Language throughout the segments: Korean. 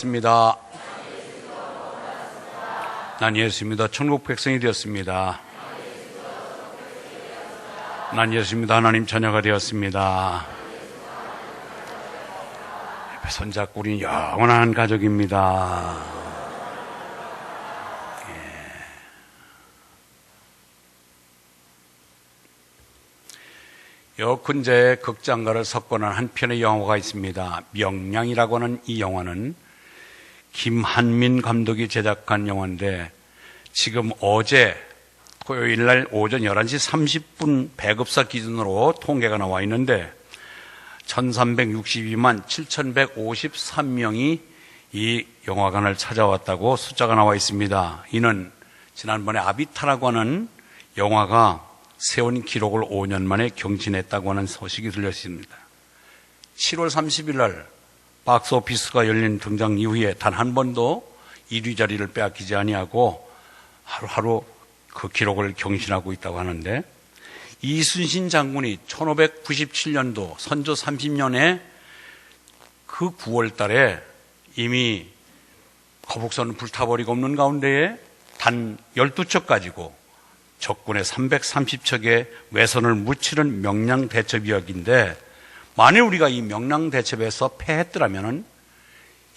습니다. 난 예수입니다. 천국 백성이 되었습니다. 난 예수입니다. 하나님 자녀가 되었습니다. 손잡고 우리는 영원한 가족입니다. 여근자의 극장가를 석권한 한 편의 영화가 있습니다. 명량이라고 하는 이 영화는 김한민 감독이 제작한 영화인데 지금 어제 토요일날 오전 11시 30분 배급사 기준으로 통계가 나와 있는데 1362만 7153명이 이 영화관을 찾아왔다고 숫자가 나와 있습니다. 이는 지난번에 아비타라고 하는 영화가 세운 기록을 5년 만에 경신했다고 하는 소식이 들렸습니다. 7월 30일 날 박스오피스가 열린 등장 이후에 단 한 번도 1위 자리를 빼앗기지 아니하고 하루하루 그 기록을 경신하고 있다고 하는데, 이순신 장군이 1597년도 선조 30년에 그 9월 달에 이미 거북선을 불타버리고 없는 가운데에 단 12척 가지고 적군의 330척의 외선을 무치는 명량대첩이었기인데, 만일 우리가 이 명량대첩에서 패했더라면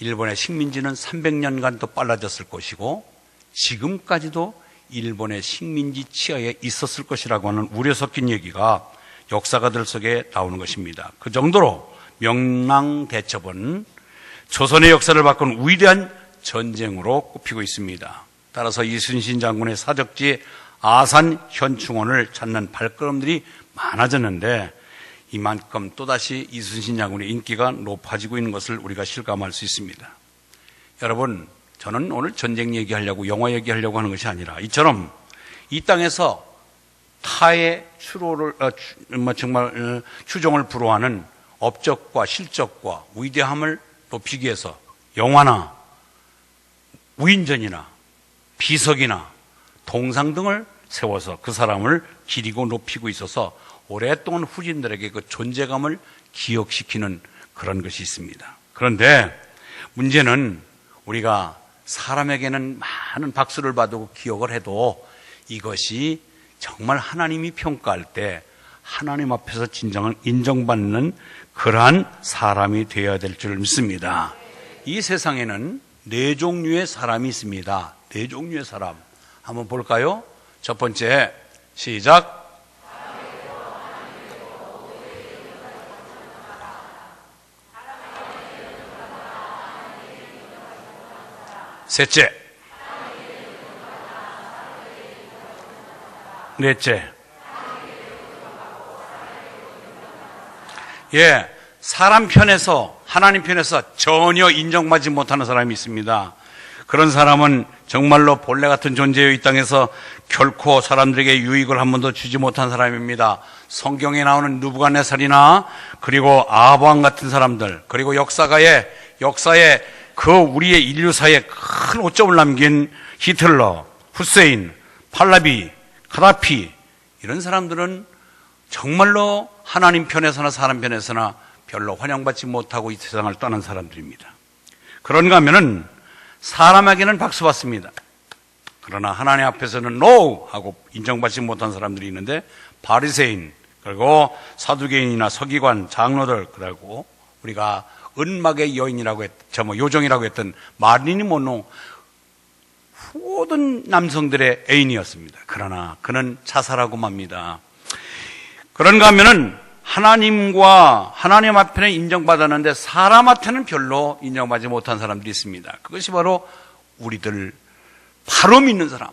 일본의 식민지는 300년간 더 빨라졌을 것이고 지금까지도 일본의 식민지 치하에 있었을 것이라고 하는 우려 섞인 얘기가 역사가들 속에 나오는 것입니다. 그 정도로 명량대첩은 조선의 역사를 바꾼 위대한 전쟁으로 꼽히고 있습니다. 따라서 이순신 장군의 사적지 아산 현충원을 찾는 발걸음들이 많아졌는데, 이만큼 또다시 이순신 장군의 인기가 높아지고 있는 것을 우리가 실감할 수 있습니다. 여러분, 저는 오늘 전쟁 얘기하려고, 영화 얘기하려고 하는 것이 아니라 이처럼 이 땅에서 타의 추종을 불허하는 업적과 실적과 위대함을 높이기 위해서 영화나 우인전이나 비석이나 동상 등을 세워서 그 사람을 기리고 높이고 있어서 오랫동안 후진들에게 그 존재감을 기억시키는 그런 것이 있습니다. 그런데 문제는 우리가 사람에게는 많은 박수를 받고 기억을 해도 이것이 정말 하나님이 평가할 때 하나님 앞에서 진정한 인정받는 그러한 사람이 되어야 될 줄 믿습니다. 이 세상에는 네 종류의 사람이 있습니다. 네 종류의 사람. 한번 볼까요? 첫 번째, 시작. 셋째, 넷째, 사람 편에서, 하나님 편에서 전혀 인정받지 못하는 사람이 있습니다. 그런 사람은 정말로 본래 같은 존재의 이 땅에서 결코 사람들에게 유익을 한 번도 주지 못한 사람입니다. 성경에 나오는 느부갓네살이나 그리고 아합왕 같은 사람들, 그리고 역사에 그 우리의 인류사에 큰 오점을 남긴 히틀러, 후세인, 팔라비, 카다피, 이런 사람들은 정말로 하나님 편에서나 사람 편에서나 별로 환영받지 못하고 이 세상을 떠난 사람들입니다. 그런가 하면은 사람에게는 박수받습니다. 그러나 하나님 앞에서는 NO! 하고 인정받지 못한 사람들이 있는데, 바리새인, 그리고 사두개인이나 서기관, 장로들, 그리고 우리가 은막의 여인이라고 요정이라고 했던 마릴린 먼로, 모든 남성들의 애인이었습니다. 그러나 그는 자살하고 맙니다. 그런가 하면은 하나님 앞에는 인정받았는데 사람한테는 별로 인정받지 못한 사람들이 있습니다. 그것이 바로 우리들 바로 믿는 사람,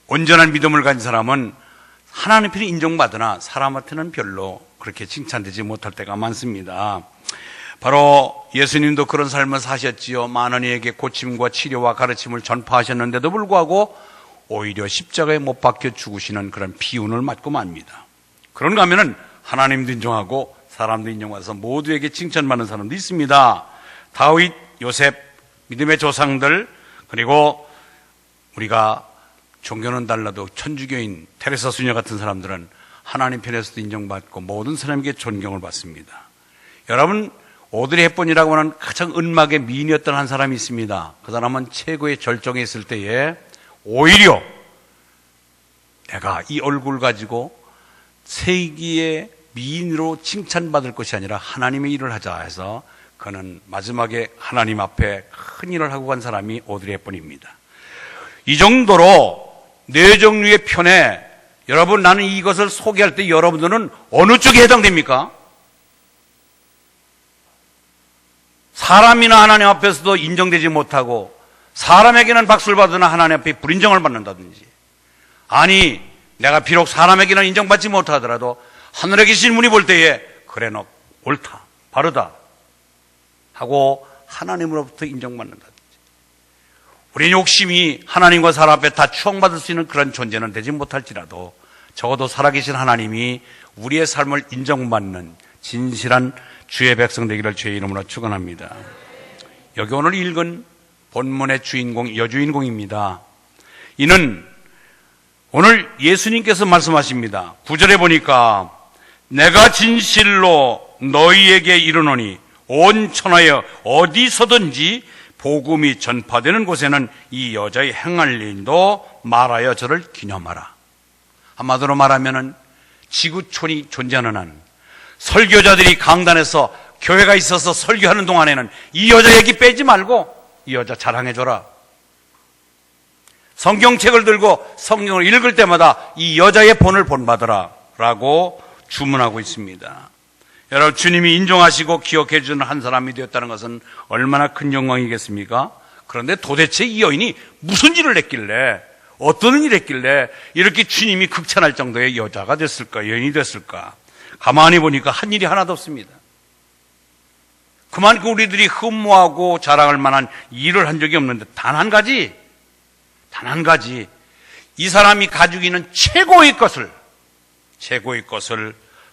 온전한 믿음을 가진 사람은 하나님 앞에는 인정받으나 사람한테는 별로 그렇게 칭찬되지 못할 때가 많습니다. 바로 예수님도 그런 삶을 사셨지요. 많은 이에게 고침과 치료와 가르침을 전파하셨는데도 불구하고 오히려 십자가에 못 박혀 죽으시는 그런 비운을 맞고 맙니다. 그런가 하면은 하나님도 인정하고 사람도 인정받아서 모두에게 칭찬받는 사람도 있습니다. 다윗, 요셉, 믿음의 조상들, 그리고 우리가 종교는 달라도 천주교인 테레사 수녀 같은 사람들은 하나님 편에서도 인정받고 모든 사람에게 존경을 받습니다. 여러분, 오드리 헵번이라고 하는 가장 은막의 미인이었던 한 사람이 있습니다. 그 사람은 최고의 절정에 있을 때에 오히려 내가 이 얼굴 가지고 세기의 미인으로 칭찬받을 것이 아니라 하나님의 일을 하자 해서 그는 마지막에 하나님 앞에 큰 일을 하고 간 사람이 오드리 헵번입니다. 이 정도로 뇌정류의 편에 여러분, 나는 이것을 소개할 때 여러분들은 어느 쪽에 해당됩니까? 사람이나 하나님 앞에서도 인정되지 못하고 사람에게는 박수를 받으나 하나님 앞에 불인정을 받는다든지, 아니 내가 비록 사람에게는 인정받지 못하더라도 하늘에 계신 분이 볼 때에 그래 너 옳다 바르다 하고 하나님으로부터 인정받는다든지, 우리 욕심이 하나님과 사람 앞에 다 추앙받을 수 있는 그런 존재는 되지 못할지라도 적어도 살아계신 하나님이 우리의 삶을 인정받는 진실한 주의 백성 되기를 주의 이름으로 축원합니다. 여기 오늘 읽은 본문의 주인공, 여주인공입니다. 이는 오늘 예수님께서 말씀하십니다. 9절에 보니까 내가 진실로 너희에게 이르노니 온 천하에 어디서든지 복음이 전파되는 곳에는 이 여자의 행할 일도 말하여 저를 기념하라. 한마디로 말하면은 지구촌이 존재하는 한 설교자들이 강단에서 교회가 있어서 설교하는 동안에는 이 여자 얘기 빼지 말고 이 여자 자랑해줘라. 성경책을 들고 성경을 읽을 때마다 이 여자의 본을 본받으라 라고 주문하고 있습니다. 여러분, 주님이 인정하시고 기억해 주는 한 사람이 되었다는 것은 얼마나 큰 영광이겠습니까? 그런데 도대체 이 여인이 무슨 일을 했길래, 어떤 일을 했길래 이렇게 주님이 극찬할 정도의 여자가 됐을까, 여인이 됐을까? 가만히 보니까 한 일이 하나도 없습니다. 그만큼 우리들이 흠모하고 자랑할 만한 일을 한 적이 없는데 단 한 가지, 이 사람이 가지고 있는 최고의 것을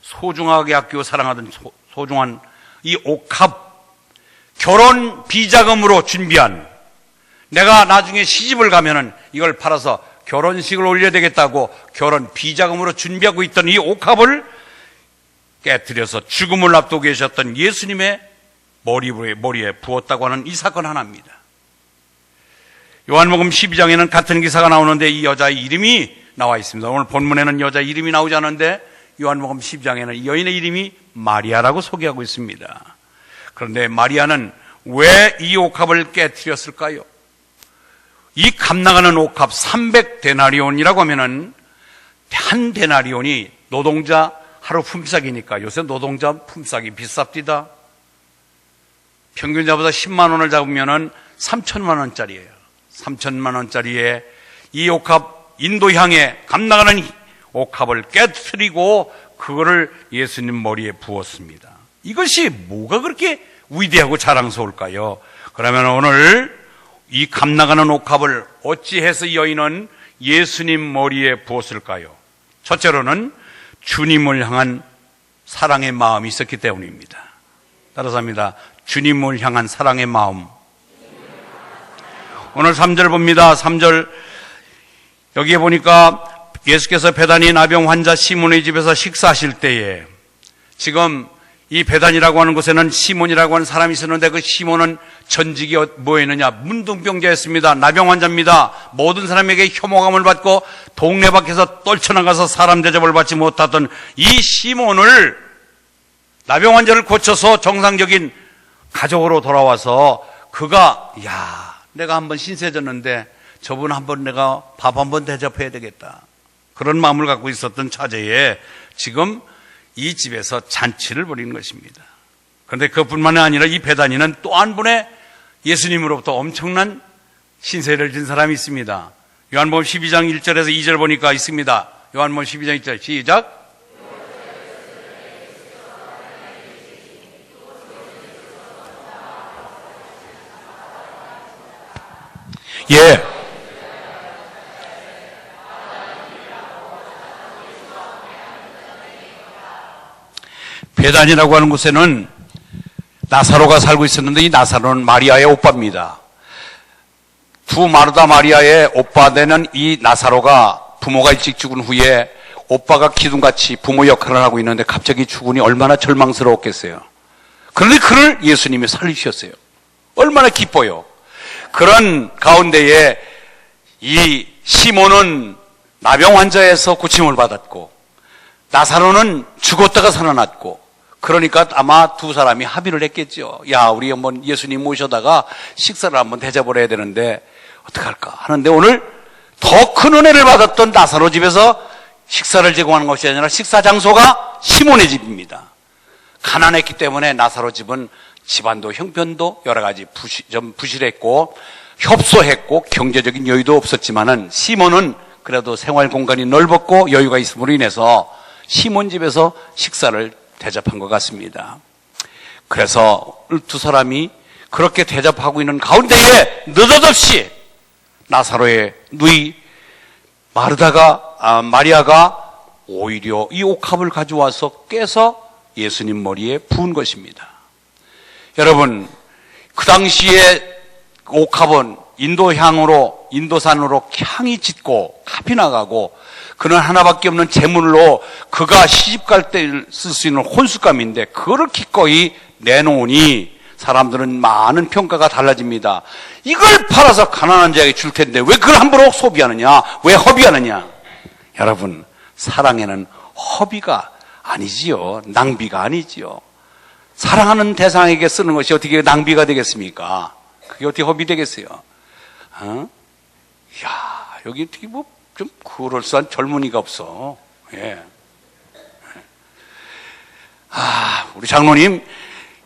소중하게 아끼고 사랑하던 소중한 이 옥합, 결혼 비자금으로 준비한, 내가 나중에 시집을 가면은 이걸 팔아서 결혼식을 올려야 되겠다고 결혼 비자금으로 준비하고 있던 이 옥합을 깨뜨려서 죽음을 앞두고 계셨던 예수님의 머리에 부었다고 하는 이 사건 하나입니다. 요한복음 12장에는 같은 기사가 나오는데 이 여자의 이름이 나와 있습니다. 오늘 본문에는 여자 이름이 나오지 않는데 요한복음 12장에는 이 여인의 이름이 마리아라고 소개하고 있습니다. 그런데 마리아는 왜 이 옥합을 깨뜨렸을까요? 이 값나가는 옥합 300데나리온이라고 하면은 한 데나리온이 노동자 하루 품삯이니까 요새 노동자 품삯이 비쌉디다. 평균자보다 10만 원을 잡으면은 3천만 원짜리예요. 3천만 원짜리에 이 옥합, 인도 향에 값나가는 옥합을 깨뜨리고 그거를 예수님 머리에 부었습니다. 이것이 뭐가 그렇게 위대하고 자랑스러울까요? 그러면 오늘 이 값나가는 옥합을 어찌해서 이 여인은 예수님 머리에 부었을까요? 첫째로는 주님을 향한 사랑의 마음이 있었기 때문입니다. 따라서 합니다. 주님을 향한 사랑의 마음. 오늘 3절 봅니다. 3절 여기에 보니까 예수께서 베다니 나병 환자 시몬의 집에서 식사하실 때에, 지금 이 베단이라고 하는 곳에는 시몬이라고 하는 사람이 있었는데 그 시몬은 전직이 뭐였느냐? 문둥병자였습니다. 나병 환자입니다. 모든 사람에게 혐오감을 받고 동네 밖에서 떨쳐나가서 사람 대접을 받지 못하던 이 시몬을, 나병 환자를 고쳐서 정상적인 가족으로 돌아와서 그가 내가 한번 신세졌는데 저분 한번 내가 밥 한번 대접해야 되겠다, 그런 마음을 갖고 있었던 차제에 지금 이 집에서 잔치를 벌이는 것입니다. 그런데 그뿐만이 아니라 이 베다니는 또 한 분의 예수님으로부터 엄청난 신세를 진 사람이 있습니다. 요한복음 12장 1절에서 2절 보니까 있습니다. 요한복음 12장 1절 시작. 예. 베단이라고 하는 곳에는 나사로가 살고 있었는데 이 나사로는 마리아의 오빠입니다. 두 마르다 마리아의 오빠 되는 이 나사로가 부모가 일찍 죽은 후에 오빠가 기둥같이 부모 역할을 하고 있는데 갑자기 죽으니 얼마나 절망스러웠겠어요. 그런데 그를 예수님이 살리셨어요. 얼마나 기뻐요. 그런 가운데에 이 시몬은 나병 환자에서 고침을 받았고 나사로는 죽었다가 살아났고, 그러니까 아마 두 사람이 합의를 했겠죠. 야, 우리 한번 예수님 모셔다가 식사를 한번 대접을 해야 되는데 어떡할까 하는데, 오늘 더 큰 은혜를 받았던 나사로 집에서 식사를 제공하는 것이 아니라 식사 장소가 시몬의 집입니다. 가난했기 때문에 나사로 집은 집안도 형편도 여러 가지 좀 부실했고 협소했고 경제적인 여유도 없었지만은, 시몬은 그래도 생활 공간이 넓었고 여유가 있음으로 인해서 시몬 집에서 식사를 대접한 것 같습니다. 그래서 두 사람이 그렇게 대접하고 있는 가운데에 느닷없이 나사로의 누이 마리아가 오히려 이 옥합을 가져와서 깨서 예수님 머리에 부은 것입니다. 여러분, 그 당시에 옥합은 인도산으로 향이 짙고 값이 나가고, 그는 하나밖에 없는 재물로 그가 시집갈 때 쓸 수 있는 혼수감인데 그거를 기꺼이 내놓으니 사람들은 많은 평가가 달라집니다. 이걸 팔아서 가난한 자에게 줄 텐데 왜 그걸 함부로 소비하느냐, 왜 허비하느냐. 여러분, 사랑에는 허비가 아니지요, 낭비가 아니지요. 사랑하는 대상에게 쓰는 것이 어떻게 낭비가 되겠습니까? 그게 어떻게 허비 되겠어요? 야, 여기 어떻게 좀 그럴싸한 젊은이가 없어. 예. 우리 장로님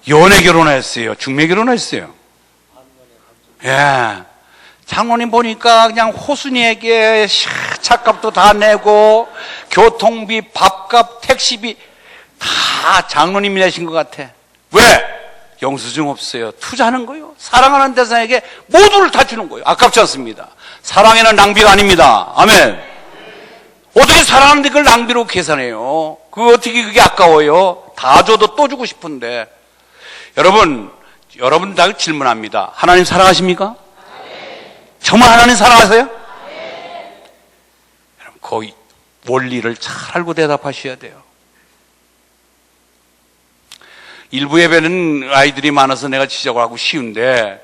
연애 결혼했어요? 중매 결혼했어요? 예. 장로님 보니까 그냥 호순이에게 차값도 다 내고 교통비, 밥값, 택시비 다 장로님이 내신 것 같아. 왜? 영수증 없어요. 투자하는 거예요. 사랑하는 대상에게 모두를 다 주는 거예요. 아깝지 않습니다. 사랑에는 낭비가 아닙니다. 아멘. 어떻게 사랑하는데 그걸 낭비로 계산해요? 어떻게 그게 아까워요? 다 줘도 또 주고 싶은데. 여러분 다 질문합니다. 하나님 사랑하십니까? 정말 하나님 사랑하세요? 여러분, 그 원리를 잘 알고 대답하셔야 돼요. 일부 예배는 아이들이 많아서 내가 지적을 하고 쉬운데,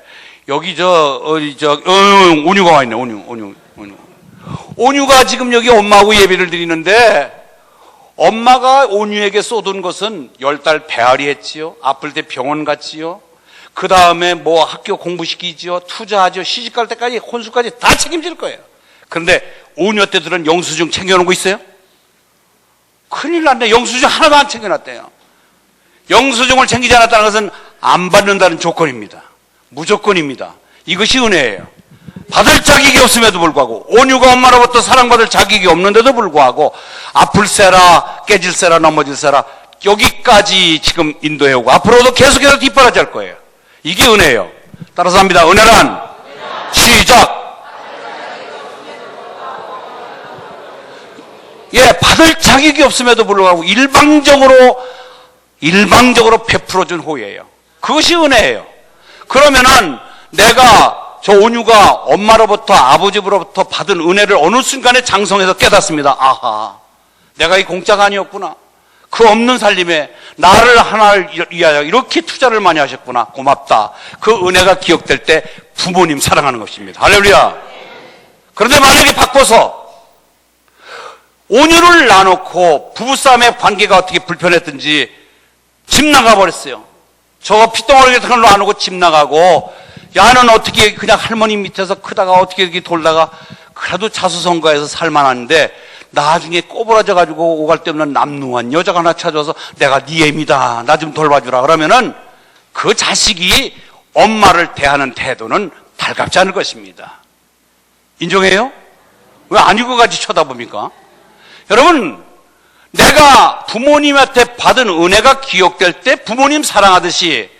여기 온유가 와 있네. 온유가 지금 여기 엄마하고 예배를 드리는데, 엄마가 온유에게 쏟은 것은 10달 배앓이 했지요. 아플 때 병원 갔지요. 그 다음에 뭐 학교 공부시키지요. 투자하죠. 시집갈 때까지 혼수까지 다 책임질 거예요. 그런데 온유 때들은 영수증 챙겨놓은 거 있어요? 큰일 났네. 영수증 하나도 안 챙겨놨대요. 영수증을 챙기지 않았다는 것은 안 받는다는 조건입니다. 무조건입니다. 이것이 은혜예요. 받을 자격이 없음에도 불구하고, 온유가 엄마로부터 사랑받을 자격이 없는데도 불구하고 아플세라 깨질세라 넘어질세라 여기까지 지금 인도해오고 앞으로도 계속해서 뒷바라지할 거예요. 이게 은혜예요. 따라서 합니다. 은혜란 시작. 예, 받을 자격이 없음에도 불구하고 일방적으로 베풀어준 호의예요. 그것이 은혜예요. 그러면은 내가 저 온유가 엄마로부터 아버지로부터 받은 은혜를 어느 순간에 장성해서 깨닫습니다. 아하, 내가 이 공짜가 아니었구나. 그 없는 살림에 나를 하나를 위하여 이렇게 투자를 많이 하셨구나. 고맙다. 그 은혜가 기억될 때 부모님 사랑하는 것입니다. 할렐루야. 그런데 만약에 바꿔서 온유를 놔놓고 부부싸움의 관계가 어떻게 불편했든지 집 나가버렸어요. 저 피덩어리 같은 걸로 안 오고 집 나가고, 야는 어떻게 그냥 할머니 밑에서 크다가 어떻게 이렇게 돌다가 그래도 자수성가해서 살만한데, 나중에 꼬부라져가지고 오갈 데 없는 남루한 여자가 하나 찾아와서 내가 네 애미다, 나 좀 돌봐주라 그러면은 그 자식이 엄마를 대하는 태도는 달갑지 않을 것입니다. 인정해요? 왜 아니고 같이 쳐다봅니까? 여러분, 내가 부모님한테 받은 은혜가 기억될 때 부모님 사랑하듯이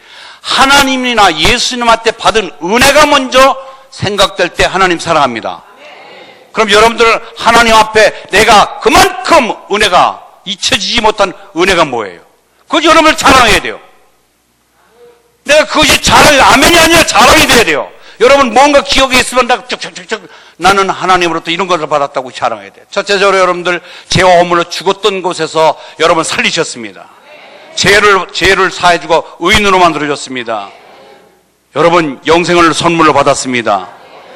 하나님이나 예수님한테 받은 은혜가 먼저 생각될 때 하나님 사랑합니다. 그럼 여러분들 하나님 앞에 내가 그만큼 은혜가 잊혀지지 못한 은혜가 뭐예요? 그것 여러분을 자랑해야 돼요. 내가 그것이 아멘이 아니라 자랑이 돼야 돼요. 여러분 뭔가 기억에 있으면 나는 하나님으로부터 이런 것을 받았다고 자랑해야 돼요. 첫째적으로 여러분들 죄와 허물로 죽었던 곳에서 여러분 살리셨습니다. 죄를 사해주고 의인으로 만들어줬습니다. 여러분, 영생을 선물로 받았습니다.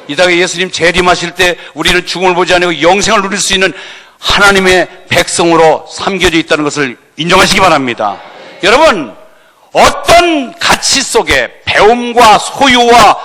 이 땅에 예수님 재림하실 때 우리는 죽음을 보지 않고 영생을 누릴 수 있는 하나님의 백성으로 삼겨져 있다는 것을 인정하시기 바랍니다. 여러분, 어떤 가치 속에 배움과 소유와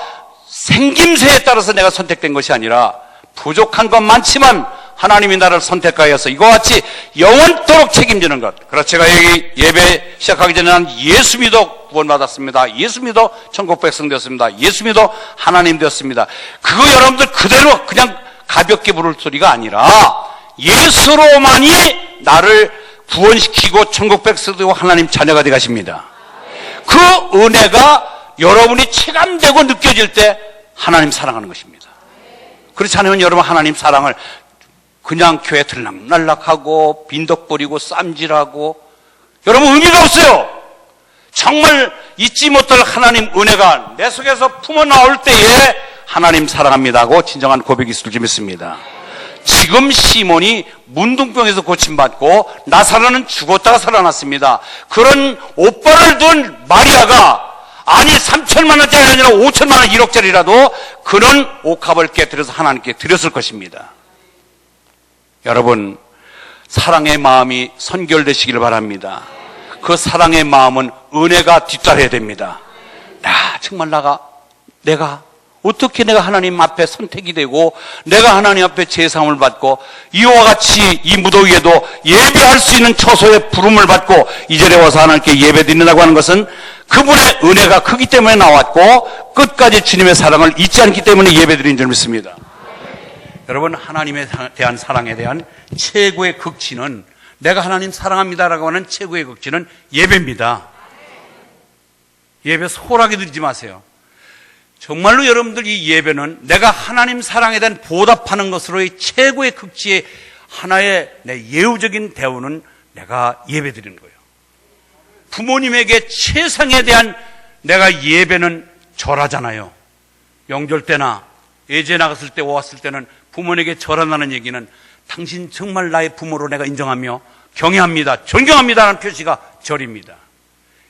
생김새에 따라서 내가 선택된 것이 아니라 부족한 건 많지만 하나님이 나를 선택하여서 이와 같이 영원토록 책임지는 것. 그래서 제가 여기 예배 시작하기 전에 난 예수 믿어 구원받았습니다. 예수 믿어 천국 백성 되었습니다. 예수 믿어 하나님 되었습니다. 그거 여러분들 그대로 그냥 가볍게 부를 소리가 아니라 예수로만이 나를 구원시키고 천국 백성 되고 하나님 자녀가 되게 하십니다. 그 은혜가 여러분이 체감되고 느껴질 때 하나님 사랑하는 것입니다. 그렇지 않으면 여러분 하나님 사랑을 그냥 교회 들락날락하고 빈덕거리고 쌈질하고 여러분 의미가 없어요. 정말 잊지 못할 하나님 은혜가 내 속에서 품어나올 때에 하나님 사랑합니다 하고 진정한 고백이 있을 줄 믿습니다. 지금 시몬이 문둥병에서 고침받고 나사로는 죽었다가 살아났습니다. 그런 오빠를 둔 마리아가 아니 3천만 원짜리 아니라 5천만 원 1억짜리라도 그런 옥합을 깨뜨려서 하나님께 드렸을 것입니다. 여러분, 사랑의 마음이 선결되시기를 바랍니다. 그 사랑의 마음은 은혜가 뒤따라야 됩니다. 정말 내가 어떻게 내가 하나님 앞에 선택이 되고 내가 하나님 앞에 제사함을 받고 이와 같이 이 무더위에도 예배할 수 있는 처소에 부름을 받고 이 자리에 와서 하나님께 예배드린다고 하는 것은 그분의 은혜가 크기 때문에 나왔고 끝까지 주님의 사랑을 잊지 않기 때문에 예배드린 줄 믿습니다. 여러분, 하나님에 대한 사랑에 대한 최고의 극치는 내가 하나님 사랑합니다라고 하는 최고의 극치는 예배입니다. 예배 소홀하게 드리지 마세요. 정말로 여러분들 이 예배는 내가 하나님 사랑에 대한 보답하는 것으로의 최고의 극치의 하나의 내 예우적인 대우는 내가 예배 드리는 거예요. 부모님에게 최상에 대한 내가 예배는 절하잖아요. 명절 때나 예제 나갔을 때 왔을 때는 부모에게 절한다는 얘기는 당신 정말 나의 부모로 내가 인정하며 경외합니다, 존경합니다라는 표시가 절입니다.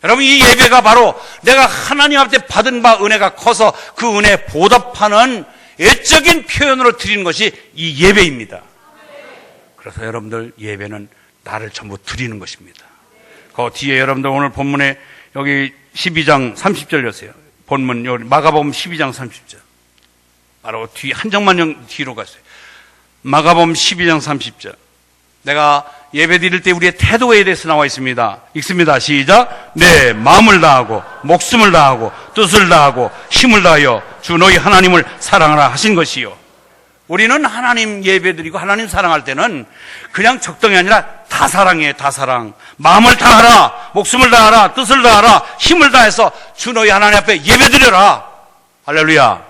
여러분, 이 예배가 바로 내가 하나님 앞에 받은 바 은혜가 커서 그 은혜에 보답하는 애적인 표현으로 드리는 것이 이 예배입니다. 그래서 여러분들 예배는 나를 전부 드리는 것입니다. 그 뒤에 여러분들 오늘 본문에 여기 12장 30절 여세요. 본문 여기 마가복음 12장 30절. 바로 뒤 한 장만 뒤로 갔어요. 마가복음 12장 30절. 내가 예배 드릴 때 우리의 태도에 대해서 나와 있습니다. 읽습니다. 시작. 내 마음을 다하고 목숨을 다하고 뜻을 다하고 힘을 다하여 주 너희 하나님을 사랑하라 하신 것이요. 우리는 하나님 예배 드리고 하나님 사랑할 때는 그냥 적당히 아니라 다 사랑해, 다 사랑. 마음을 다하라, 목숨을 다하라, 뜻을 다하라, 힘을 다해서 주 너희 하나님 앞에 예배 드려라. 할렐루야.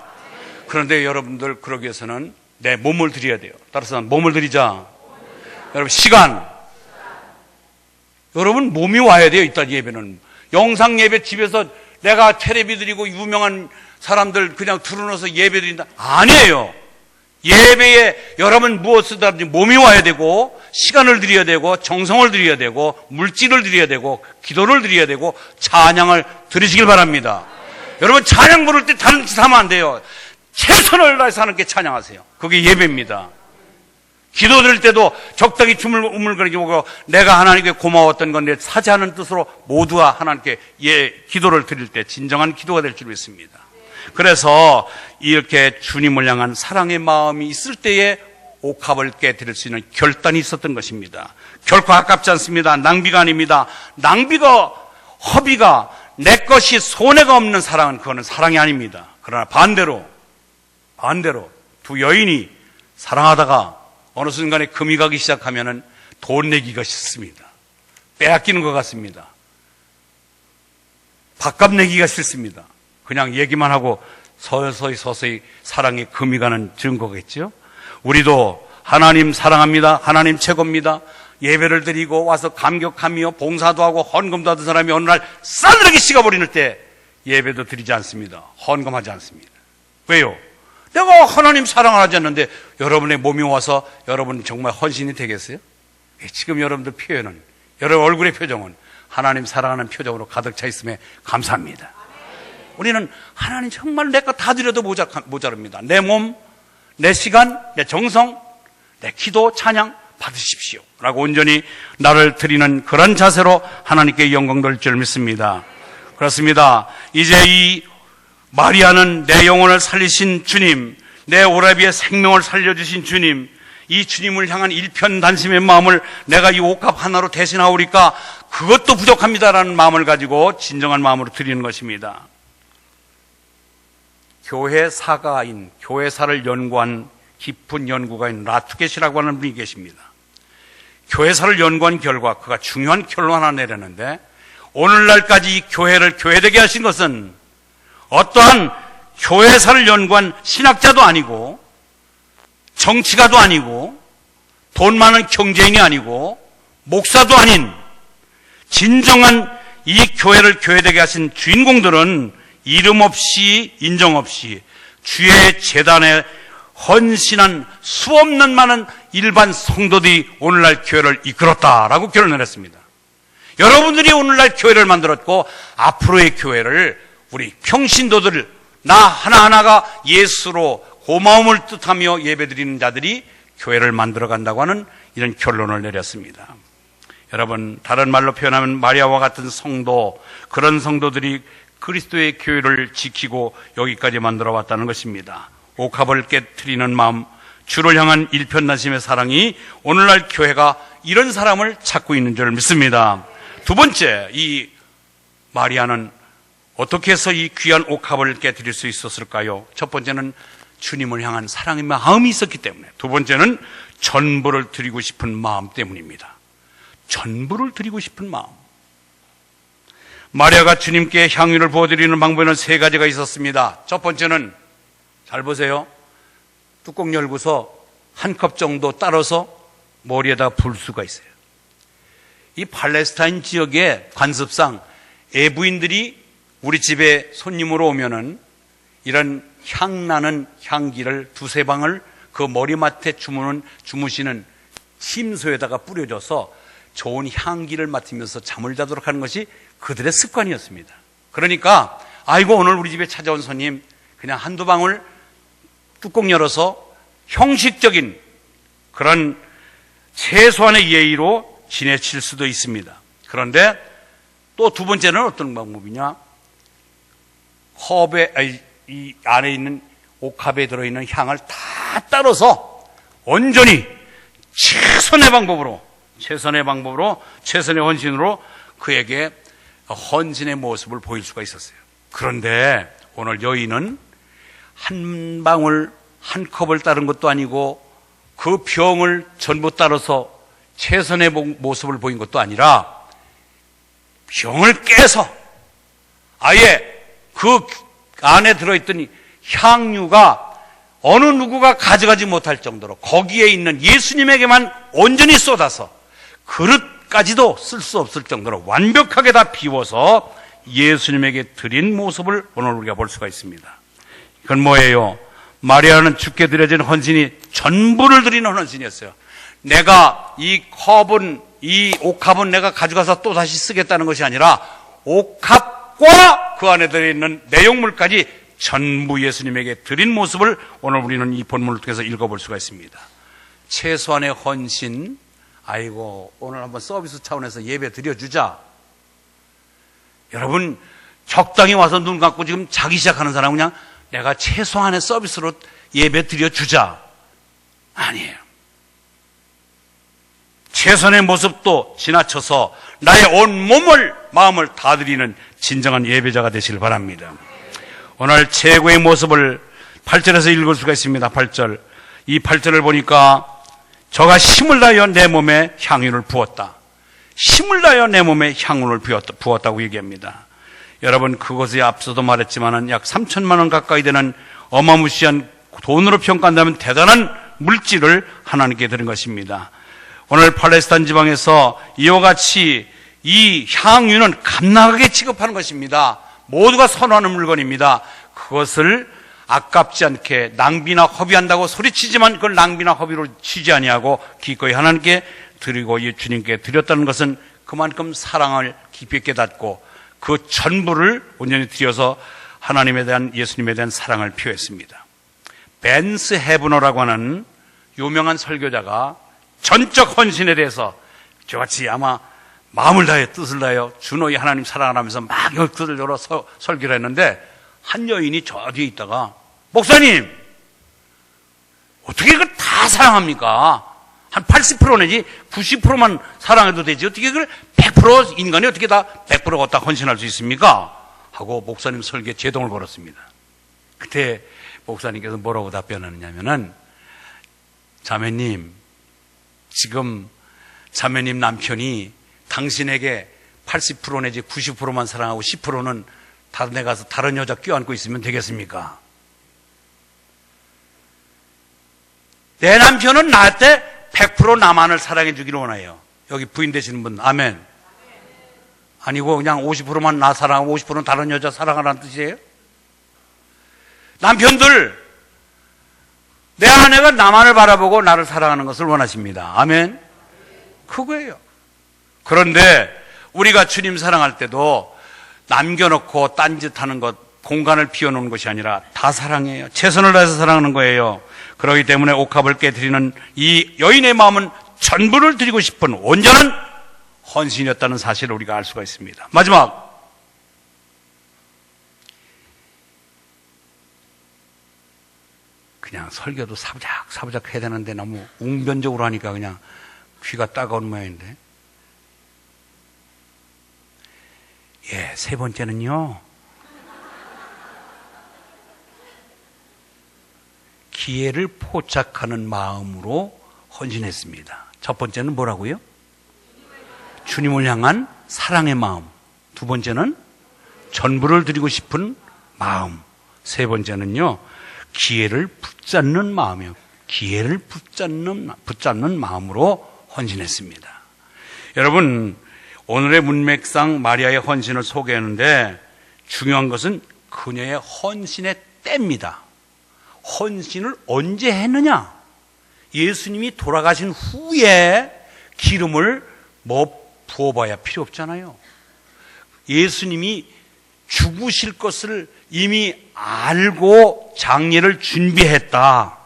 그런데 여러분들 그러기 위해서는 내 몸을 드려야 돼요. 따라서 몸을 드리자. 여러분, 시간. 여러분, 몸이 와야 돼요. 이따 예배는. 영상 예배 집에서 내가 테레비 드리고 유명한 사람들 그냥 틀어놓아서 예배 드린다. 아니에요. 예배에 여러분 무엇을 하든지 몸이 와야 되고 시간을 드려야 되고 정성을 드려야 되고 물질을 드려야 되고 기도를 드려야 되고 찬양을 드리시길 바랍니다. 여러분, 찬양 부를 때 다른 짓 하면 안 돼요. 최선을 다해서 하나님께 찬양하세요. 그게 예배입니다. 기도 드릴 때도 적당히 우물거리지 말고 내가 하나님께 고마웠던 건데 사죄하는 뜻으로 모두가 하나님께 기도를 드릴 때 진정한 기도가 될 줄 믿습니다. 그래서 이렇게 주님을 향한 사랑의 마음이 있을 때에 옥합을 깨뜨릴 수 있는 결단이 있었던 것입니다. 결코 아깝지 않습니다. 낭비가 아닙니다. 낭비가, 허비가, 내 것이 손해가 없는 사랑은 그거는 사랑이 아닙니다. 그러나 반대로 두 여인이 사랑하다가 어느 순간에 금이 가기 시작하면은 돈 내기가 싫습니다. 빼앗기는 것 같습니다. 밥값 내기가 싫습니다. 그냥 얘기만 하고 서서히 사랑에 금이 가는 증거겠죠. 우리도 하나님 사랑합니다. 하나님 최고입니다. 예배를 드리고 와서 감격하며 봉사도 하고 헌금도 하던 사람이 어느 날 싸늘하게 식어버리는 때 예배도 드리지 않습니다. 헌금하지 않습니다. 왜요? 내가 하나님 사랑을 하지 않는데 여러분의 몸이 와서 여러분 정말 헌신이 되겠어요? 지금 여러분들 표현은, 여러분 얼굴의 표정은 하나님 사랑하는 표정으로 가득 차 있음에 감사합니다. 우리는 하나님 정말 내 거 다 드려도 모자랍니다. 내 몸, 내 시간, 내 정성, 내 기도, 찬양 받으십시오 라고 온전히 나를 드리는 그런 자세로 하나님께 영광 돌릴 줄 믿습니다. 그렇습니다. 이제 이 마리아는 내 영혼을 살리신 주님, 내 오라비의 생명을 살려주신 주님, 이 주님을 향한 일편단심의 마음을 내가 이 옥합 하나로 대신하오리까 그것도 부족합니다라는 마음을 가지고 진정한 마음으로 드리는 것입니다. 교회사가인, 교회사를 연구한 깊은 연구가인 라투겟이라고 하는 분이 계십니다. 교회사를 연구한 결과 그가 중요한 결론 하나 내렸는데, 오늘날까지 이 교회를 교회되게 하신 것은 어떠한 교회사를 연구한 신학자도 아니고 정치가도 아니고 돈 많은 경제인이 아니고 목사도 아닌 진정한 이 교회를 교회되게 하신 주인공들은 이름 없이 인정 없이 주의 재단에 헌신한 수없는 많은 일반 성도들이 오늘날 교회를 이끌었다라고 결론을 했습니다. 여러분들이 오늘날 교회를 만들었고 앞으로의 교회를 우리 평신도들 나 하나하나가 예수로 고마움을 뜻하며 예배드리는 자들이 교회를 만들어간다고 하는 이런 결론을 내렸습니다. 여러분, 다른 말로 표현하면 마리아와 같은 성도, 그런 성도들이 그리스도의 교회를 지키고 여기까지 만들어 왔다는 것입니다. 옥합을 깨트리는 마음, 주를 향한 일편단심의 사랑이 오늘날 교회가 이런 사람을 찾고 있는 줄 믿습니다. 두 번째, 이 마리아는 어떻게 해서 이 귀한 옥합을 깨트릴 수 있었을까요? 첫 번째는 주님을 향한 사랑의 마음이 있었기 때문에, 두 번째는 전부를 드리고 싶은 마음 때문입니다. 전부를 드리고 싶은 마음. 마리아가 주님께 향유를 부어드리는 방법에는 세 가지가 있었습니다. 첫 번째는, 잘 보세요. 뚜껑 열고서 한 컵 정도 따라서 머리에다 불 수가 있어요. 이 팔레스타인 지역의 관습상 애부인들이 우리 집에 손님으로 오면은 이런 향나는 향기를 두세 방울 그 머리맡에 주무시는 침소에다가 뿌려줘서 좋은 향기를 맡으면서 잠을 자도록 하는 것이 그들의 습관이었습니다. 그러니까 아이고 오늘 우리 집에 찾아온 손님 그냥 한두 방울 뚜껑 열어서 형식적인 그런 최소한의 예의로 지내칠 수도 있습니다. 그런데 또 두 번째는 어떤 방법이냐? 이 안에 있는 옥합에 들어있는 향을 다 따라서 온전히 최선의 방법으로, 최선의 헌신으로 그에게 헌신의 모습을 보일 수가 있었어요. 그런데 오늘 여인은 한 방울, 한 컵을 따른 것도 아니고 그 병을 전부 따라서 최선의 모습을 보인 것도 아니라 병을 깨서 아예 그 안에 들어있던 향유가 어느 누구가 가져가지 못할 정도로 거기에 있는 예수님에게만 온전히 쏟아서 그릇까지도 쓸 수 없을 정도로 완벽하게 다 비워서 예수님에게 드린 모습을 오늘 우리가 볼 수가 있습니다. 이건 뭐예요? 마리아는 주께 드려진 헌신이 전부를 드리는 헌신이었어요. 내가 이 옥합은 내가 가져가서 또 다시 쓰겠다는 것이 아니라 옥합과 그 안에 들어있는 내용물까지 전부 예수님에게 드린 모습을 오늘 우리는 이 본문을 통해서 읽어볼 수가 있습니다. 최소한의 헌신, 아이고 오늘 한번 서비스 차원에서 예배 드려주자. 여러분 적당히 와서 눈 감고 지금 자기 시작하는 사람은 그냥 내가 최소한의 서비스로 예배 드려주자. 아니에요. 최선의 모습도 지나쳐서 나의 온 몸을 마음을 다 드리는 진정한 예배자가 되시길 바랍니다. 오늘 최고의 모습을 8절에서 읽을 수가 있습니다. 8절. 이 8절을 보니까 저가 힘을 다하여 내 몸에 향유를 부었다. 힘을 다하여 내 몸에 향유를 부었다고 얘기합니다. 여러분 그것에 앞서도 말했지만 약 3천만 원 가까이 되는 어마무시한 돈으로 평가한다면 대단한 물질을 하나님께 드린 것입니다. 오늘 팔레스타인 지방에서 이와 같이 이 향유는 값나가게 취급하는 것입니다. 모두가 선호하는 물건입니다. 그것을 아깝지 않게 낭비나 허비한다고 소리치지만 그걸 낭비나 허비로 치지 아니하고 기꺼이 하나님께 드리고 주님께 드렸다는 것은 그만큼 사랑을 깊이 깨닫고 그 전부를 온전히 들여서 하나님에 대한, 예수님에 대한 사랑을 표했습니다. 벤스 헤브너라고 하는 유명한 설교자가 전적 헌신에 대해서 저같이 아마 마음을 다해 뜻을 다하여 주 너희 하나님 사랑하면서 막 뜻을 열어 설교를 했는데, 한 여인이 저 뒤에 있다가 목사님 어떻게 그걸 다 사랑합니까? 한 80% 내지 90%만 사랑해도 되지 어떻게 그걸 100% 인간이 어떻게 다 100% 갖다 헌신할 수 있습니까? 하고 목사님 설교에 제동을 걸었습니다. 그때 목사님께서 뭐라고 답변하느냐면은, 자매님, 지금 자매님 남편이 당신에게 80% 내지 90%만 사랑하고 10%는 다른 데 가서 다른 여자 껴안고 있으면 되겠습니까? 내 남편은 나한테 100% 나만을 사랑해 주기를 원해요. 여기 부인 되시는 분, 아멘. 아니고 그냥 50%만 나 사랑하고 50%는 다른 여자 사랑하라는 뜻이에요? 남편들, 내 아내가 나만을 바라보고 나를 사랑하는 것을 원하십니다. 아멘. 그거예요. 그런데 우리가 주님 사랑할 때도 남겨놓고 딴짓하는 것, 공간을 비워놓는 것이 아니라 다 사랑해요. 최선을 다해서 사랑하는 거예요. 그렇기 때문에 옥합을 깨뜨리는 이 여인의 마음은 전부를 드리고 싶은 온전한 헌신이었다는 사실을 우리가 알 수가 있습니다. 마지막, 그냥 설교도 사부작 해야 되는데 너무 웅변적으로 하니까 그냥 귀가 따가운 모양인데, 세 번째는요, 기회를 포착하는 마음으로 헌신했습니다. 첫 번째는 뭐라고요? 주님을 향한 사랑의 마음. 두 번째는 전부를 드리고 싶은 마음. 세 번째는요, 기회를 붙잡는 마음이요. 기회를 붙잡는 마음으로 헌신했습니다. 여러분, 오늘의 문맥상 마리아의 헌신을 소개하는데 중요한 것은 그녀의 헌신의 때입니다. 헌신을 언제 했느냐? 예수님이 돌아가신 후에 기름을 부어봐야 필요 없잖아요. 예수님이 죽으실 것을 이미 알고 장례를 준비했다.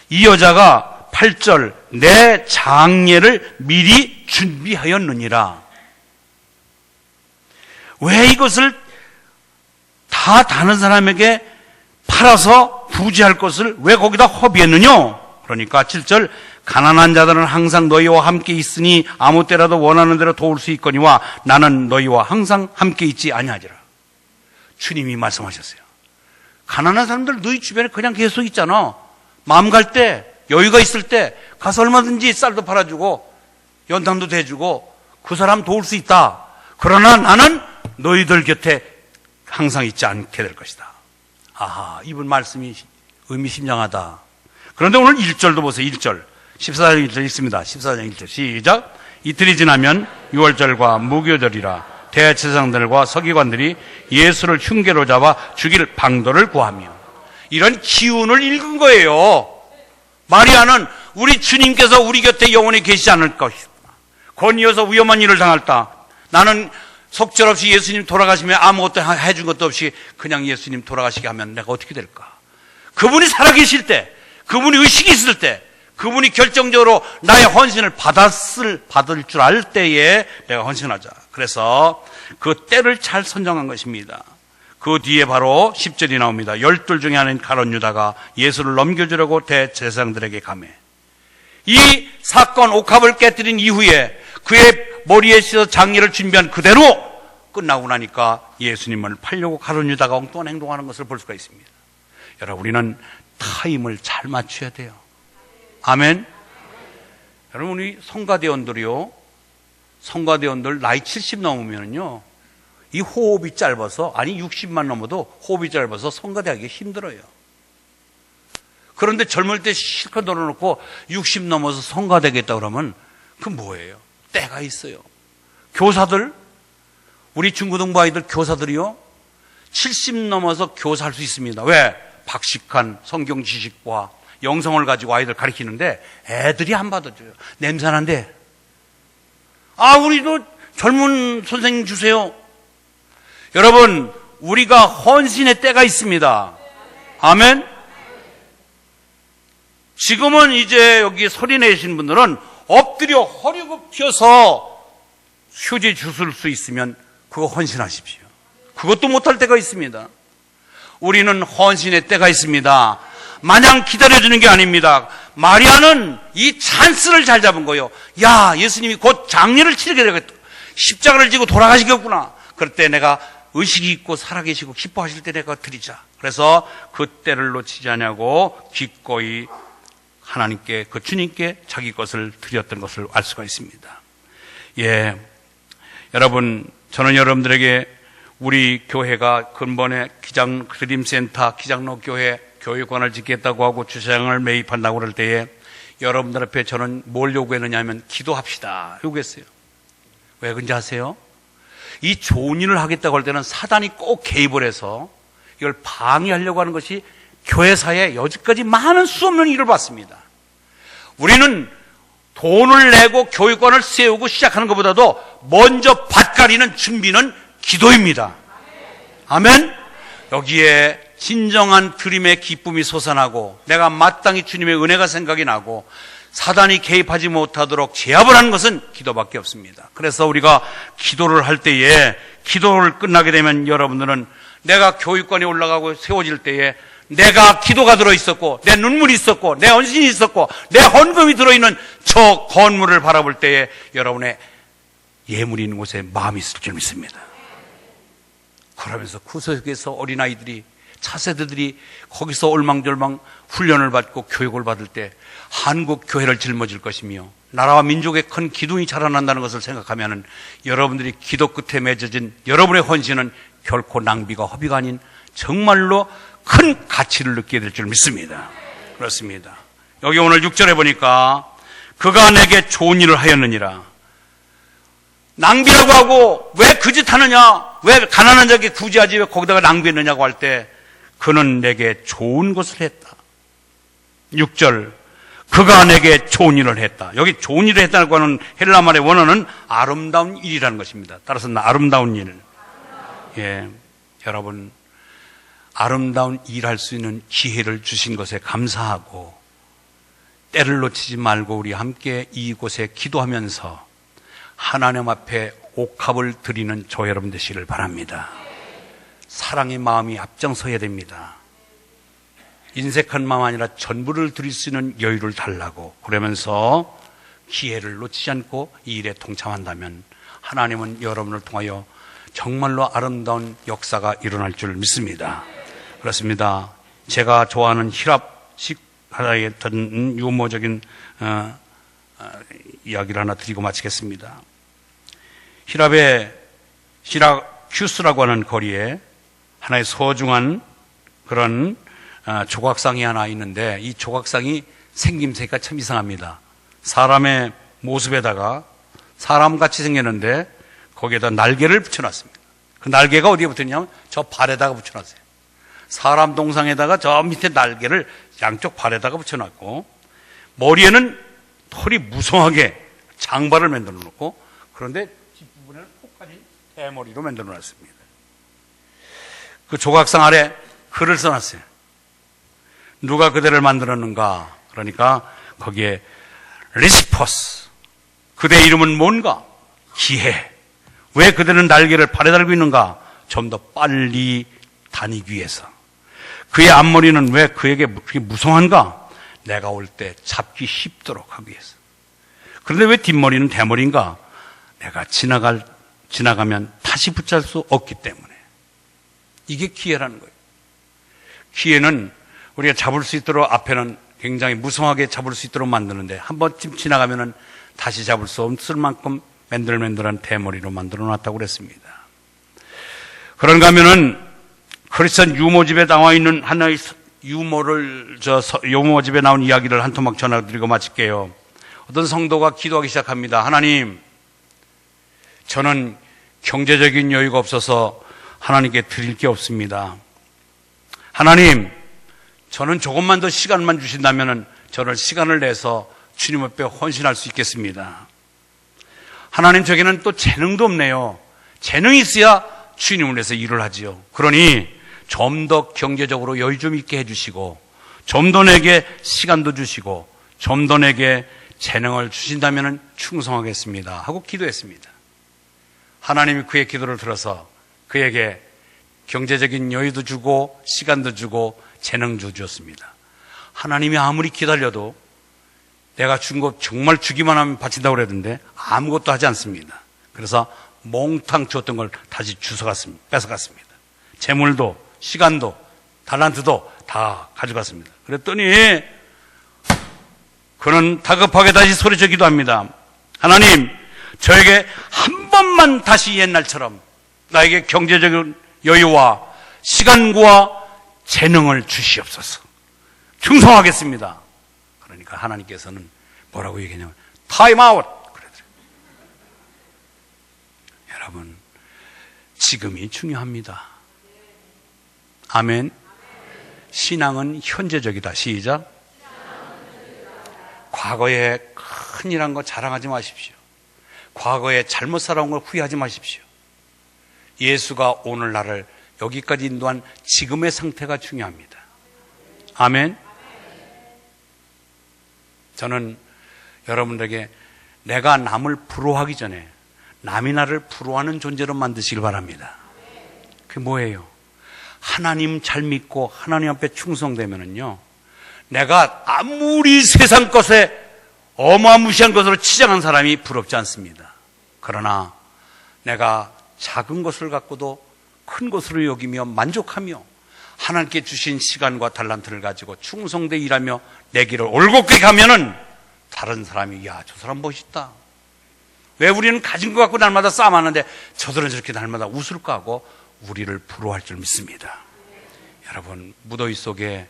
이 여자가 8절, 내 장례를 미리 준비하였느니라. 왜 이것을 다 다른 사람에게 팔아서 부지할 것을 왜 거기다 허비했느냐? 그러니까 7절, 가난한 자들은 항상 너희와 함께 있으니 아무 때라도 원하는 대로 도울 수 있거니와 나는 너희와 항상 함께 있지 아니하리라. 주님이 말씀하셨어요. 가난한 사람들 너희 주변에 그냥 계속 있잖아. 마음 갈 때, 여유가 있을 때 가서 얼마든지 쌀도 팔아주고 연탄도 대주고 그 사람 도울 수 있다. 그러나 나는 너희들 곁에 항상 있지 않게 될 것이다. 아하, 이분 말씀이 의미심장하다. 그런데 오늘 1절도 보세요. 1절, 14장 1절 있습니다. 14장 1절 시작. 이틀이 지나면 유월절과 무교절이라 대제사장들과 서기관들이 예수를 흉계로 잡아 죽일 방도를 구하며. 이런 기운을 읽은 거예요. 마리아는 우리 주님께서 우리 곁에 영원히 계시지 않을 것이다. 건이어서 위험한 일을 당할다. 나는 속절없이 예수님 돌아가시면 아무것도 해준 것도 없이 그냥 예수님 돌아가시게 하면 내가 어떻게 될까? 그분이 살아계실 때, 그분이 의식이 있을 때, 그분이 결정적으로 나의 헌신을 받을 줄 알 때에 내가 헌신하자. 그래서 그 때를 잘 선정한 것입니다. 그 뒤에 바로 10절이 나옵니다. 12 중에 하나인 가룟 유다가 예수를 넘겨주려고 대제사장들에게 가매. 이 사건 옥합을 깨뜨린 이후에 그의 머리에 씌어 장례를 준비한 그대로 끝나고 나니까 예수님을 팔려고 가룟 유다가 엉뚱한 행동하는 것을 볼 수가 있습니다. 여러분, 우리는 타임을 잘 맞춰야 돼요. 아멘. 여러분, 우리 성가대원들이요, 성가대원들 나이 70 넘으면요, 이 호흡이 짧아서, 아니 60만 넘어도 호흡이 짧아서 성가대하기 힘들어요. 그런데 젊을 때 실컷 놀아놓고 60 넘어서 성가되겠다 그러면 그 뭐예요? 때가 있어요. 교사들, 우리 중고등부 아이들 교사들이요, 70 넘어서 교사할 수 있습니다. 왜? 박식한 성경 지식과 영성을 가지고 아이들 가르치는데 애들이 안 받아줘요. 냄새난데. 아, 우리도 젊은 선생님 주세요. 여러분, 우리가 헌신의 때가 있습니다. 아멘? 지금은 이제 여기 소리 내신 분들은 엎드려 허리 굽혀서 휴지 주실 수 있으면 그거 헌신하십시오. 그것도 못할 때가 있습니다. 우리는 헌신의 때가 있습니다. 마냥 기다려주는 게 아닙니다. 마리아는 이 찬스를 잘 잡은 거예요. 야, 예수님이 곧 장례를 치르게 되겠다. 십자가를 지고 돌아가시겠구나. 그럴 때 내가 의식이 있고 살아계시고 기뻐하실 때 내가 드리자. 그래서 그 때를 놓치지 않냐고 기꺼이 하나님께, 그 주님께 자기 것을 드렸던 것을 알 수가 있습니다. 예, 여러분, 저는 여러분들에게 우리 교회가 근본에 드림센터, 기장로 교회, 교육관을 짓겠다고 하고 주차장을 매입한다고 그럴 때에 여러분들 앞에 저는 뭘 요구했느냐 하면 기도합시다 요구했어요. 왜 그런지 아세요? 이 좋은 일을 하겠다고 할 때는 사단이 꼭 개입을 해서 이걸 방해하려고 하는 것이 교회사에 여지까지 많은 수 없는 일을 봤습니다. 우리는 돈을 내고 교육관을 세우고 시작하는 것보다도 먼저 밭가리는 준비는 기도입니다. 아멘? 여기에 진정한 드림의 기쁨이 솟아나고 내가 마땅히 주님의 은혜가 생각이 나고 사단이 개입하지 못하도록 제압을 하는 것은 기도밖에 없습니다. 그래서 우리가 기도를 할 때에, 기도를 끝나게 되면 여러분들은 내가 교육관에 올라가고 세워질 때에 내가 기도가 들어있었고 내 눈물이 있었고 내 헌신이 있었고 내 헌금이 들어있는 저 건물을 바라볼 때에 여러분의 예물이 있는 곳에 마음이 있을 줄 믿습니다. 그러면서 구석에서 어린아이들이, 차세대들이 거기서 올망졸망 훈련을 받고 교육을 받을 때 한국 교회를 짊어질 것이며 나라와 민족의 큰 기둥이 자라난다는 것을 생각하면 여러분들이 기도 끝에 맺어진 여러분의 헌신은 결코 낭비가 허비가 아닌 정말로 큰 가치를 느끼게 될 줄 믿습니다. 그렇습니다. 여기 오늘 6절에 보니까 그가 내게 좋은 일을 하였느니라. 낭비라고 하고 왜 그 짓 하느냐, 왜 가난한 자에게 구제하지 왜 거기다가 낭비했느냐고 할 때 그는 내게 좋은 것을 했다. 6절, 그가 내게 좋은 일을 했다. 여기 좋은 일을 했다고 하는 헬라말의 원어는 아름다운 일이라는 것입니다. 따라서 아름다운 일. 예, 여러분, 아름다운 일할 수 있는 기회를 주신 것에 감사하고 때를 놓치지 말고 우리 함께 이곳에 기도하면서 하나님 앞에 옥합을 드리는 저 여러분 되시기를 바랍니다. 사랑의 마음이 앞장서야 됩니다. 인색한 마음 아니라 전부를 드릴 수 있는 여유를 달라고 그러면서 기회를 놓치지 않고 이 일에 동참한다면 하나님은 여러분을 통하여 정말로 아름다운 역사가 일어날 줄 믿습니다. 그렇습니다. 제가 좋아하는 히랍식 하나의 어떤 유머적인 이야기를 하나 드리고 마치겠습니다. 히랍의 시라큐스라고 하는 거리에 하나의 소중한 그런 조각상이 하나 있는데 이 조각상이 생김새가 참 이상합니다. 사람의 모습에다가 사람같이 생겼는데 거기에다 날개를 붙여놨습니다. 그 날개가 어디에 붙었냐면 저 발에다가 붙여놨어요. 사람 동상에다가 저 밑에 날개를 양쪽 발에다가 붙여놨고 머리에는 털이 무성하게 장발을 만들어 놓고 그런데 뒷부분에는 폭까지 대머리로 만들어 놨습니다. 그 조각상 아래 글을 써놨어요. 누가 그대를 만들었는가? 그러니까 거기에 리스포스, 그대의 이름은 뭔가? 기회. 왜 그대는 날개를 발에 달고 있는가? 좀 더 빨리 다니기 위해서. 그의 앞머리는 왜 그에게 그게 무성한가? 내가 올 때 잡기 쉽도록 하기 위해서. 그런데 왜 뒷머리는 대머리인가? 내가 지나가면 다시 붙잡을 수 없기 때문에. 이게 기회라는 거예요. 기회는 우리가 잡을 수 있도록 앞에는 굉장히 무성하게 잡을 수 있도록 만드는데 한 번쯤 지나가면은 다시 잡을 수 없을 만큼 맨들맨들한 대머리로 만들어 놨다고 그랬습니다. 그런가 하면은 크리스천 유모집에 나와 있는 하나의 유모집에 나온 이야기를 한 토막 전해드리고 마칠게요. 어떤 성도가 기도하기 시작합니다. 하나님, 저는 경제적인 여유가 없어서 하나님께 드릴 게 없습니다. 하나님, 저는 조금만 더 시간만 주신다면 저는 시간을 내서 주님 앞에 헌신할 수 있겠습니다. 하나님 저에게는 또 재능도 없네요. 재능이 있어야 주님을 위해서 일을 하지요. 그러니 좀 더 경제적으로 여유 좀 있게 해주시고, 좀 더 내게 시간도 주시고, 좀 더 내게 재능을 주신다면 충성하겠습니다 하고 기도했습니다. 하나님이 그의 기도를 들어서 그에게 경제적인 여유도 주고 시간도 주고 재능도 주었습니다. 하나님이 아무리 기다려도 내가 준 거 정말 주기만 하면 바친다고 그랬는데 아무것도 하지 않습니다. 그래서 몽땅 주었던 걸 다시 주워갔습니다. 뺏어갔습니다. 재물도 시간도 달란트도 다 가져갔습니다. 그랬더니 그는 다급하게 다시 소리쳐 기도합니다. 하나님, 저에게 한 번만 다시 옛날처럼 나에게 경제적인 여유와 시간과 재능을 주시옵소서. 충성하겠습니다. 그러니까 하나님께서는 뭐라고 얘기하냐면 타임 아웃 그러더래요. 여러분, 지금이 중요합니다. 아멘. 신앙은 현재적이다. 시작. 과거에 큰일한 거 자랑하지 마십시오. 과거에 잘못 살아온 걸 후회하지 마십시오. 예수가 오늘 나를 여기까지 인도한 지금의 상태가 중요합니다. 아멘. 저는 여러분들에게 내가 남을 부러워하기 전에 남이 나를 부러워하는 존재로 만드시길 바랍니다. 그게 뭐예요? 하나님 잘 믿고 하나님 앞에 충성되면은요, 내가 아무리 세상 것에 어마무시한 것으로 치장한 사람이 부럽지 않습니다. 그러나 내가 작은 것을 갖고도 큰 것으로 여기며 만족하며 하나님께 주신 시간과 달란트를 가지고 충성되게 일하며 내 길을 올곧게 가면은 다른 사람이 야, 저 사람 멋있다. 왜 우리는 가진 것 갖고 날마다 싸움하는데 저들은 저렇게 날마다 웃을까 하고 우리를 부러워할 줄 믿습니다. 여러분, 무더위 속에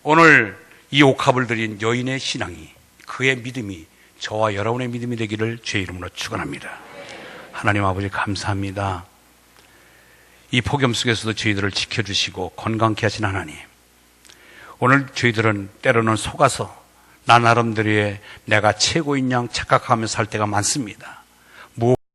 오늘 이 옥합을 드린 여인의 신앙이, 그의 믿음이 저와 여러분의 믿음이 되기를 주의 이름으로 축원합니다. 하나님 아버지 감사합니다. 이 폭염 속에서도 저희들을 지켜주시고 건강케 하신 하나님, 오늘 저희들은 때로는 속아서 나 나름대로의 내가 최고인 양 착각하며 살 때가 많습니다.